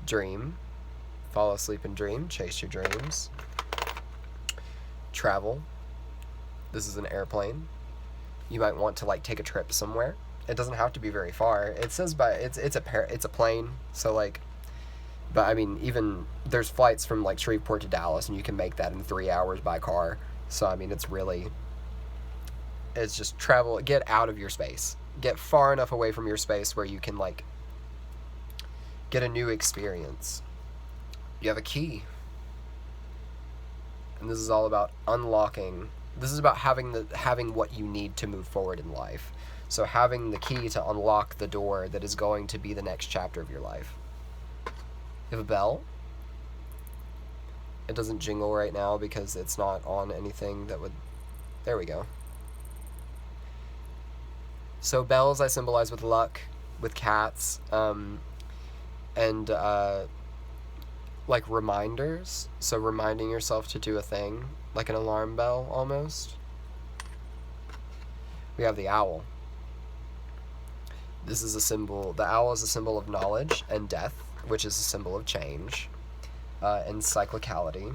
Dream, fall asleep and dream, chase your dreams. Travel, this is an airplane. You might want to like take a trip somewhere. It doesn't have to be very far. It says it's a plane, so like, but I mean, even there's flights from like Shreveport to Dallas, and you can make that in 3 hours by car. So I mean, it's just travel, get out of your space, get far enough away from your space where you can like get a new experience. You have a key, and this is all about unlocking. This is about having what you need to move forward in life. So having the key to unlock the door that is going to be the next chapter of your life. You have a bell. It doesn't jingle right now because it's not on anything that would... There we go. So bells I symbolize with luck, with cats, and like reminders. So reminding yourself to do a thing, like an alarm bell almost. We have the owl. This is a symbol. The owl is a symbol of knowledge and death, which is a symbol of change and cyclicality.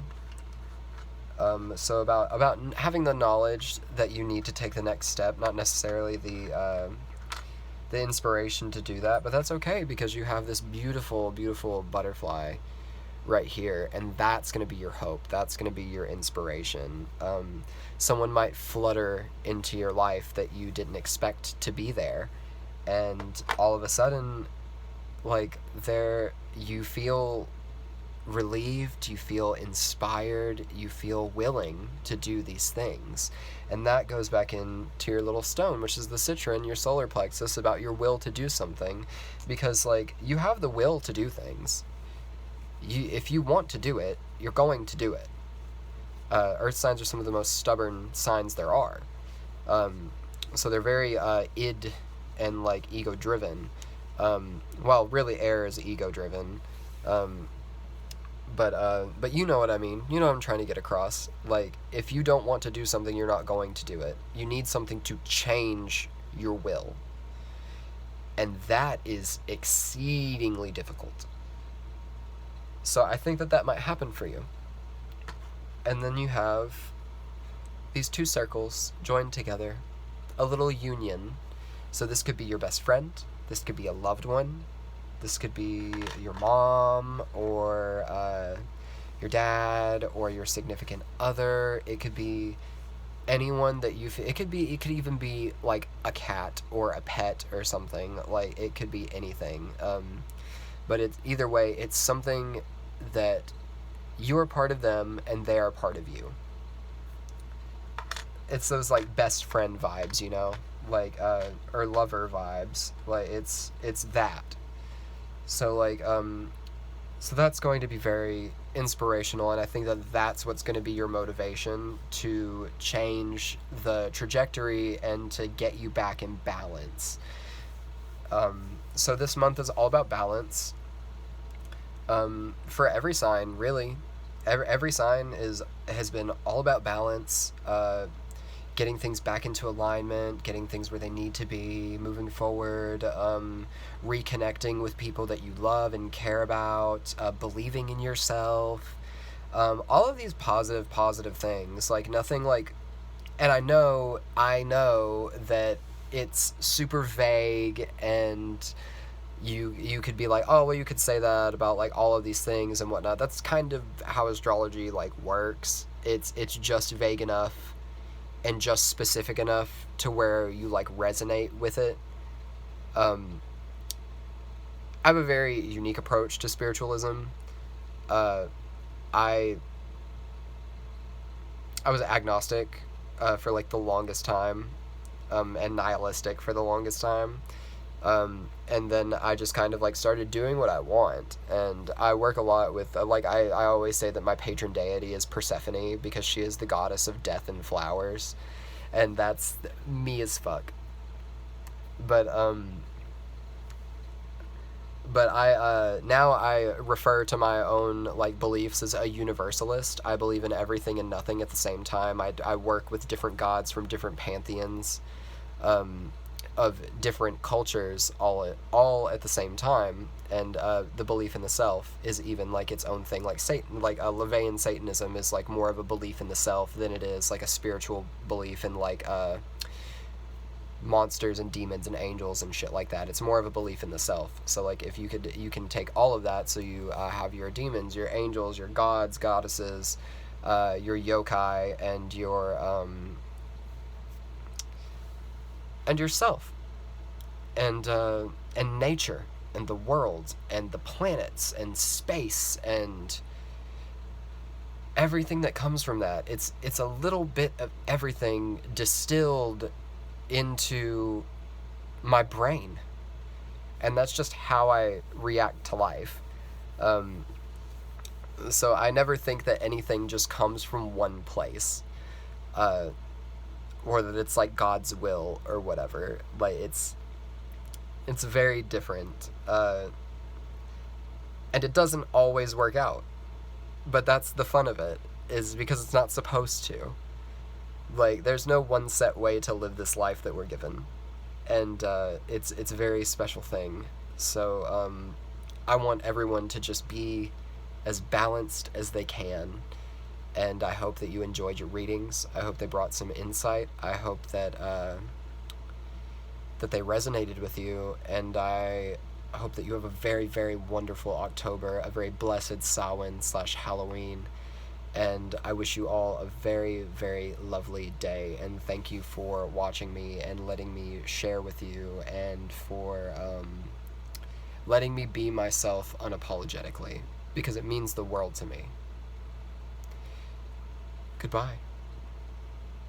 So about having the knowledge that you need to take the next step, not necessarily the inspiration to do that, but that's okay because you have this beautiful, beautiful butterfly right here, and that's going to be your hope. That's going to be your inspiration. Someone might flutter into your life that you didn't expect to be there, and all of a sudden, like, you feel relieved, you feel inspired, you feel willing to do these things. And that goes back into your little stone, which is the citron, your solar plexus, about your will to do something. Because, like, you have the will to do things. If you want to do it, you're going to do it. Earth signs are some of the most stubborn signs there are. So they're very id and, like, ego-driven. Well, really, air is ego-driven. But you know what I mean. You know what I'm trying to get across. Like, if you don't want to do something, you're not going to do it. You need something to change your will. And that is exceedingly difficult. So I think that might happen for you. And then you have these two circles joined together, a little union. So this could be your best friend, this could be a loved one, this could be your mom, or your dad, or your significant other. It could be anyone that it could even be like a cat or a pet or something. Like, it could be anything. But it's either way, it's something that you're part of them and they are part of you. It's those like best friend vibes, you know, like or lover vibes. Like, it's that. So like so that's going to be very inspirational, and I think that's what's going to be your motivation to change the trajectory and to get you back in balance. So this month is all about balance. For every sign, really. Every sign has been all about balance, getting things back into alignment, getting things where they need to be, moving forward, reconnecting with people that you love and care about, believing in yourself, all of these positive things. Like, nothing like, and I know that it's super vague, and you could be like, oh, well, you could say that about like all of these things and whatnot. That's kind of how astrology like works. It's just vague enough and just specific enough to where you like resonate with it. I have a very unique approach to spiritualism. I was agnostic for like the longest time, and nihilistic for the longest time. And then I just kind of like started doing what I want, and I work a lot with like I always say that my patron deity is Persephone, because she is the goddess of death and flowers, and that's me as fuck. But I now I refer to my own like beliefs as a universalist. I believe in everything and nothing at the same time. I work with different gods from different pantheons. of different cultures all at the same time, and the belief in the self is even like its own thing. Like Satan, like LaVeyan Satanism is like more of a belief in the self than it is like a spiritual belief in like monsters and demons and angels and shit like that. It's more of a belief in the self. So like if you can take all of that, so you have your demons, your angels, your gods, goddesses, your yokai, and yourself, and nature, and the world, and the planets, and space, and everything that comes from that. It's a little bit of everything distilled into my brain, and that's just how I react to life. So I never think that anything just comes from one place, or that it's like God's will or whatever. Like it's very different, and it doesn't always work out, but that's the fun of it, is because it's not supposed to. Like, there's no one set way to live this life that we're given, and it's a very special thing. So I want everyone to just be as balanced as they can, and I hope that you enjoyed your readings. I hope they brought some insight. I hope that that they resonated with you, and I hope that you have a very, very wonderful October, a very blessed Samhain/Halloween. And I wish you all a very, very lovely day, and thank you for watching me and letting me share with you, and for letting me be myself unapologetically, because it means the world to me. Goodbye.